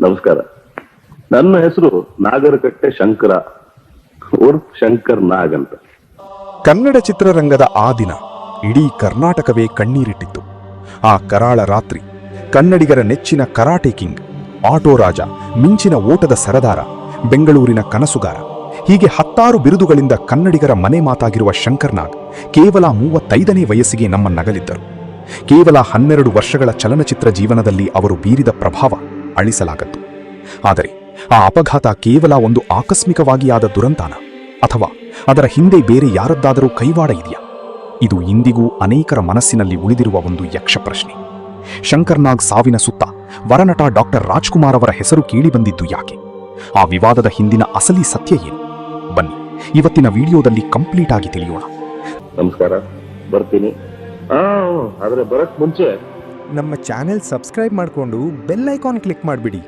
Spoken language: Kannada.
ನಮಸ್ಕಾರ. ನನ್ನ ಹೆಸರು ನಾಗರಕಟ್ಟೆ ಶಂಕರ ಉರ್ಫ್ ಶಂಕರ್ ನಾಗ್ ಅಂತ. ಕನ್ನಡ ಚಿತ್ರರಂಗದ ಆ ದಿನ ಇಡೀ ಕರ್ನಾಟಕವೇ ಕಣ್ಣೀರಿಟ್ಟಿತ್ತು. ಆ ಕರಾಳ ರಾತ್ರಿ ಕನ್ನಡಿಗರ ನೆಚ್ಚಿನ ಕರಾಟೆ ಕಿಂಗ್, ಆಟೋ ರಾಜ, ಮಿಂಚಿನ ಓಟದ ಸರದಾರ, ಬೆಂಗಳೂರಿನ ಕನಸುಗಾರ, ಹೀಗೆ ಹತ್ತಾರು ಬಿರುದುಗಳಿಂದ ಕನ್ನಡಿಗರ ಮನೆ ಮಾತಾಗಿರುವ ಶಂಕರ್ ನಾಗ್ ಕೇವಲ 35ನೇ ವಯಸ್ಸಿಗೆ ನಮ್ಮನ್ನಗಲಿದ್ದರು. ಕೇವಲ 12 ವರ್ಷಗಳ ಚಲನಚಿತ್ರ ಜೀವನದಲ್ಲಿ ಅವರು ಬೀರಿದ ಪ್ರಭಾವ ಅಳಿಸಲಾಗದ್ದು. ಆದರೆ ಆ ಅಪಘಾತ ಕೇವಲ ಒಂದು ಆಕಸ್ಮಿಕವಾಗಿ ಆದ ದುರಂತಾನ, ಅಥವಾ ಅದರ ಹಿಂದೆ ಬೇರೆ ಯಾರದ್ದಾದರೂ ಕೈವಾಡ ಇದೆಯಾ? ಇದು ಇಂದಿಗೂ ಅನೇಕರ ಮನಸ್ಸಿನಲ್ಲಿ ಉಳಿದಿರುವ ಒಂದು ಯಕ್ಷ ಪ್ರಶ್ನೆ. ಶಂಕರ್ ನಾಗ್ ಸಾವಿನ ಸುತ್ತ ವರನಟ ಡಾಕ್ಟರ್ ರಾಜ್ಕುಮಾರ್ ಅವರ ಹೆಸರು ಕೇಳಿಬಂದಿದ್ದು ಯಾಕೆ? ಆ ವಿವಾದದ ಹಿಂದಿನ ಅಸಲಿ ಸತ್ಯ ಏನು? ಬನ್ನಿ ಇವತ್ತಿನ ವಿಡಿಯೋದಲ್ಲಿ ಕಂಪ್ಲೀಟ್ ಆಗಿ ತಿಳಿಯೋಣ. ನಮಸ್ಕಾರ, ಬರ್ತೀನಿ. ಆದ್ರೆ ಬರಕ್ ಮುಂಚೆ ನಮ್ಮ ಚಾನೆಲ್ ಸಬ್ಸ್ಕ್ರೈಬ್ ಮಾಡಿಕೊಂಡು ಬೆಲ್ ಐಕಾನ್ ಕ್ಲಿಕ್ ಮಾಡಿಬಿಡಿ.